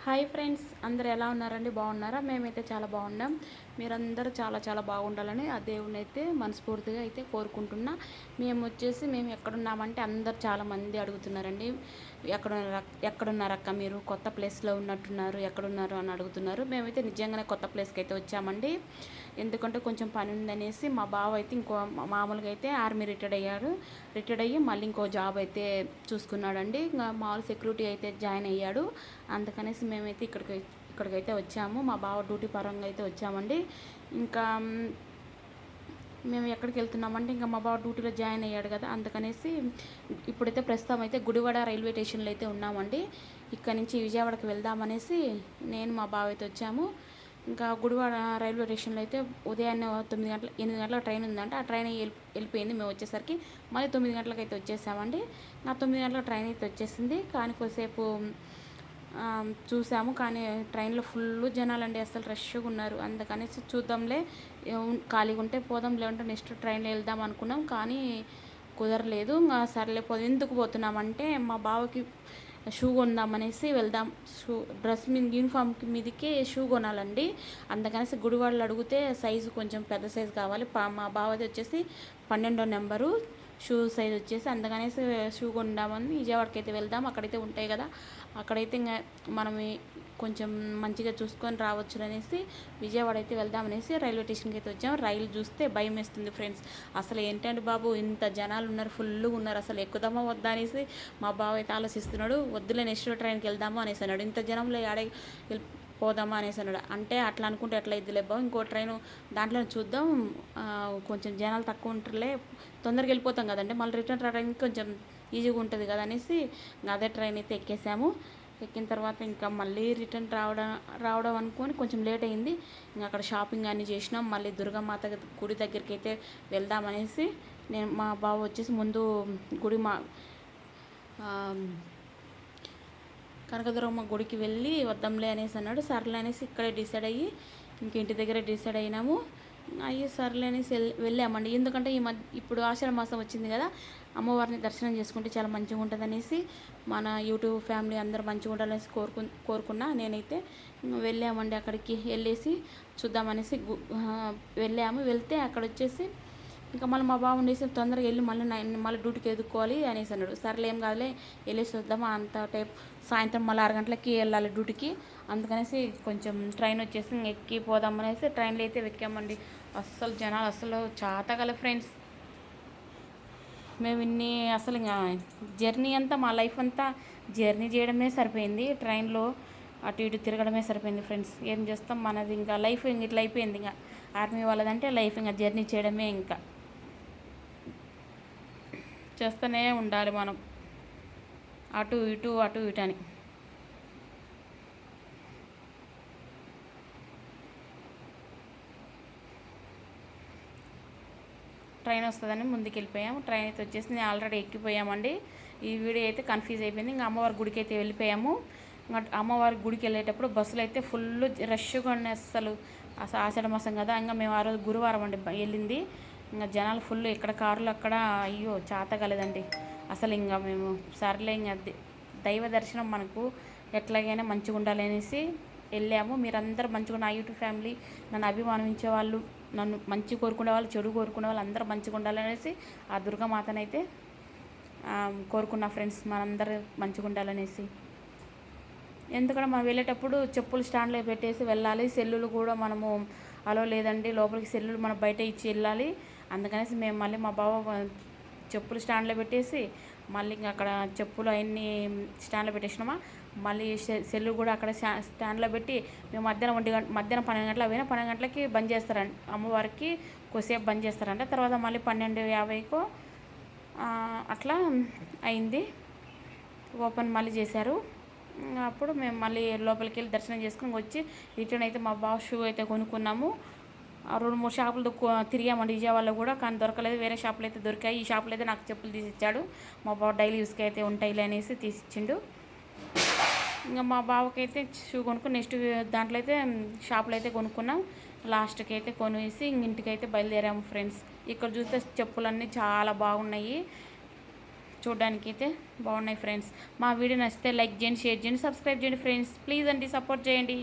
Hi friends, అందరు ఎలా ఉన్నారండి? బాగున్నారా? మేమైతే చాలా బాగున్నాం. మీరందరూ చాలా చాలా బాగుండాలని ఆ దేవుని అయితే మనస్ఫూర్తిగా అయితే కోరుకుంటున్నా. మేము ఎక్కడున్నామంటే అందరు చాలామంది అడుగుతున్నారండి, ఎక్కడున్నారక్క మీరు? కొత్త ప్లేస్లో ఉన్నట్టున్నారు, ఎక్కడున్నారు అని అడుగుతున్నారు. మేమైతే నిజంగానే కొత్త ప్లేస్కి అయితే వచ్చామండి. ఎందుకంటే కొంచెం పని ఉందనేసి మా బావ అయితే మామూలుగా అయితే ఆర్మీ రిటైర్డ్ అయ్యి మళ్ళీ ఇంకో జాబ్ అయితే చూసుకున్నాడండి. ఇంకా మామూలు సెక్యూరిటీ అయితే జాయిన్ అయ్యాడు. అందుకనేసి మేమైతే ఇక్కడికైతే వచ్చాము. మా బావ డ్యూటీ పరంగా అయితే వచ్చామండి. ఇంకా మేము ఎక్కడికి వెళ్తున్నామంటే ఇంకా మా బావ డ్యూటీలో జాయిన్ అయ్యాడు కదా, అందుకనేసి ఇప్పుడైతే ప్రస్తుతం అయితే గుడివాడ రైల్వే స్టేషన్లో అయితే ఉన్నామండి. ఇక్కడ నుంచి విజయవాడకి వెళ్దామనేసి నేను మా బావ అయితే వచ్చాము. ఇంకా గుడివాడ రైల్వే స్టేషన్లో అయితే ఉదయాన్నే 8 గంటల ట్రైన్ ఉందంటే ఆ ట్రైన్ వెళ్ళిపోయింది. మేము వచ్చేసరికి మళ్ళీ 9 గంటలకు అయితే వచ్చేసామండి. నా 9 గంటల ట్రైన్ అయితే వచ్చేసింది. కానీ కొద్దిసేపు చూసాము, కానీ ట్రైన్లో ఫుల్ జనాలండి, అసలు రష్గా ఉన్నారు. అందుకనేసి చూద్దాంలే, ఖాళీగా ఉంటే పోదాం, లేదంటే నెక్స్ట్ ట్రైన్లో వెళ్దాం అనుకున్నాం. కానీ కుదరలేదు. ఇంకా సర్లే ఎందుకు పోతున్నామంటే మా బావకి షూ కొందామనేసి వెళ్దాం. డ్రెస్ మీద యూనిఫామ్ మీదకి షూ కొనాలండి. అందుకనేసి గుడివాళ్ళు అడిగితే సైజు కొంచెం పెద్ద సైజు కావాలి. మా బావది వచ్చేసి 12వ నెంబరు షూ సైజ్ వచ్చేసి, అందుకనేసి షూ కొందామని విజయవాడకి అయితే వెళ్దాం. అక్కడైతే ఉంటాయి కదా, అక్కడైతే ఇంకా మనం కొంచెం మంచిగా చూసుకొని రావచ్చు అనేసి విజయవాడ అయితే వెళ్దామనేసి రైల్వే స్టేషన్కి అయితే వచ్చాము. రైలు చూస్తే భయం వేస్తుంది ఫ్రెండ్స్. అసలు ఏంటంటే బాబు, ఇంత జనాలు ఉన్నారు, ఫుల్గా ఉన్నారు, అసలు ఎక్కుదామా వద్దా అనేసి మా బావ అయితే ఆలోచిస్తున్నాడు. వద్దులే, నెక్స్ట్ ట్రైన్కి వెళ్దాము అనేసి అన్నాడు. ఇంత జనంలో ఆడే పోదామా అనేసి అన్నాడు. అంటే అట్లా అనుకుంటే ఎట్లా ఇద్దులే బాబు, ఇంకో ట్రైన్ దాంట్లో చూద్దాం, కొంచెం జనాలు తక్కువ ఉంటారులే, తొందరగా వెళ్ళిపోతాం కదండి, మళ్ళీ రిటర్న్ రావడానికి కొంచెం ఈజీగా ఉంటుంది కదా అనేసి అదే ట్రైన్ అయితే ఎక్కేసాము. ఎక్కిన తర్వాత ఇంకా మళ్ళీ రిటర్న్ రావడం అనుకొని కొంచెం లేట్ అయింది. ఇంకా అక్కడ షాపింగ్ అన్నీ చేసినాం. మళ్ళీ దుర్గామాత గుడి దగ్గరికి అయితే వెళ్దామనేసి మా బావ వచ్చేసి ముందు గుడి కనకదుర్గమ్మ గుడికి వెళ్ళి వద్దాంలే అనేసి అన్నాడు. సర్లే అనేసి ఇక్కడే డిసైడ్ అయ్యి ఇంక ఇంటి దగ్గర డిసైడ్ అయినాము. అయ్యి సర్లే అనేసి వెళ్ళామండి. ఎందుకంటే ఇప్పుడు ఆషాఢ మాసం వచ్చింది కదా, అమ్మవారిని దర్శనం చేసుకుంటే చాలా మంచిగా ఉంటుంది అనేసి మన యూట్యూబ్ ఫ్యామిలీ అందరూ మంచిగా ఉండాలనేసి కోరుకున్నా. నేనైతే వెళ్ళామండి. అక్కడికి వెళ్ళేసి చూద్దామనేసి వెళ్తే అక్కడ వచ్చేసి ఇంకా మళ్ళీ మా బాబు ఉండేసి తొందరగా వెళ్ళి మళ్ళీ డ్యూటీకి ఎదుర్కోవాలి అనేసి అన్నాడు. సర్లే ఏం కాదులే, వెళ్ళేసి వద్దామా, అంత సాయంత్రం మళ్ళీ 6 గంటలకి వెళ్ళాలి డ్యూటీకి. అందుకనేసి కొంచెం ట్రైన్ వచ్చేసి ఎక్కి పోదామనేసి ట్రైన్లో అయితే ఎక్కామండి. అస్సలు జనాలు అస్సలు చాతగల ఫ్రెండ్స్. మేము అసలు ఇంకా జర్నీ అంతా, మా లైఫ్ అంతా జర్నీ చేయడమే సరిపోయింది. ట్రైన్లో అటు ఇటు తిరగడమే సరిపోయింది ఫ్రెండ్స్. ఏం చేస్తాం, మనది ఇంకా లైఫ్ ఇట్లా అయిపోయింది. ఇంకా ఆర్మీ వాళ్ళదంటే లైఫ్ ఇంకా జర్నీ చేయడమే, ఇంకా చేస్తూనే ఉండాలి మనం, అటు ఇటు అని. ట్రైన్ వస్తుందని ముందుకు వెళ్ళిపోయాము. ట్రైన్ అయితే వచ్చేసింది, ఆల్రెడీ ఎక్కిపోయామండి. ఈ వీడియో అయితే కన్ఫ్యూజ్ అయిపోయింది. ఇంకా అమ్మవారి గుడికి అయితే వెళ్ళిపోయాము. ఇంకా అమ్మవారి గుడికి వెళ్ళేటప్పుడు బస్సులు అయితే ఫుల్ రష్గా ఉన్నాయి. అసలు ఆషాఢ మాసం కదా, ఇంకా మేము ఆ రోజు గురువారం అండి వెళ్ళింది. ఇంకా జనాలు ఫుల్, ఇక్కడ కార్లు అక్కడ, అయ్యో చేత కలదండి అసలు. ఇంకా మేము సర్లే, ఇంకా దైవ దర్శనం మనకు ఎట్లాగైనా మంచిగా ఉండాలి అనేసి వెళ్ళాము. మీరందరూ మంచిగా, నా యూట్యూబ్ ఫ్యామిలీ, నన్ను అభిమానించే వాళ్ళు, నన్ను మంచి కోరుకునే వాళ్ళు, చెడు కోరుకునే వాళ్ళు అందరూ మంచిగా ఉండాలనేసి ఆ దుర్గామాతనైతే కోరుకున్నా ఫ్రెండ్స్, మనందరూ మంచిగా ఉండాలనేసి. ఎందుకంటే మనం వెళ్ళేటప్పుడు చెప్పులు స్టాండ్లో పెట్టేసి వెళ్ళాలి. సెల్లులు కూడా మనము అలో లేదండి, లోపలికి సెల్లులు మనం బయట ఇచ్చి వెళ్ళాలి. అందుకనేసి మేము మళ్ళీ మా బావ చెప్పులు స్టాండ్లో పెట్టేసి మళ్ళీ ఇంకా అక్కడ చెప్పులు అవన్నీ స్టాండ్లో పెట్టేసినామా, మళ్ళీ సెల్లు కూడా అక్కడ స్టాండ్లో పెట్టి మేము మధ్యాహ్నం 12 గంటలకు పోయినా 12 గంటలకి బంద్ చేస్తారంట. అమ్మవారికి కొద్దిసేపు బంద్ చేస్తారంట. తర్వాత మళ్ళీ 12:50కో అట్లా అయింది, ఓపెన్ మళ్ళీ చేశారు. అప్పుడు మేము మళ్ళీ లోపలికి వెళ్ళి దర్శనం చేసుకుని వచ్చి రిటర్న్ అయితే మా బావ షూ అయితే కొనుక్కున్నాము. 2-3 షాపులు తిరిగామండి విజయవాడలో కూడా, కానీ దొరకలేదు. వేరే షాపులు అయితే దొరికాయి. ఈ షాపులో అయితే నాకు చెప్పులు తీసిచ్చాడు. మా బావ డైలీ యూస్కి అయితే ఉంటాయిలే అనేసి తీసిచ్చిండు. ఇంకా మా బావకైతే షూ కొనుక్కుని నెక్స్ట్ దాంట్లో అయితే షాపులో అయితే కొనుక్కున్నాం. లాస్ట్కి అయితే కొనేసి ఇంటికి అయితే బయలుదేరాము ఫ్రెండ్స్. ఇక్కడ చూస్తే చెప్పులన్నీ చాలా బాగున్నాయి. చూడడానికి అయితే బాగున్నాయి ఫ్రెండ్స్. మా వీడియో నచ్చితే లైక్ చేయండి, షేర్ చేయండి, సబ్స్క్రైబ్ చేయండి ఫ్రెండ్స్. ప్లీజ్ అండి సపోర్ట్ చేయండి.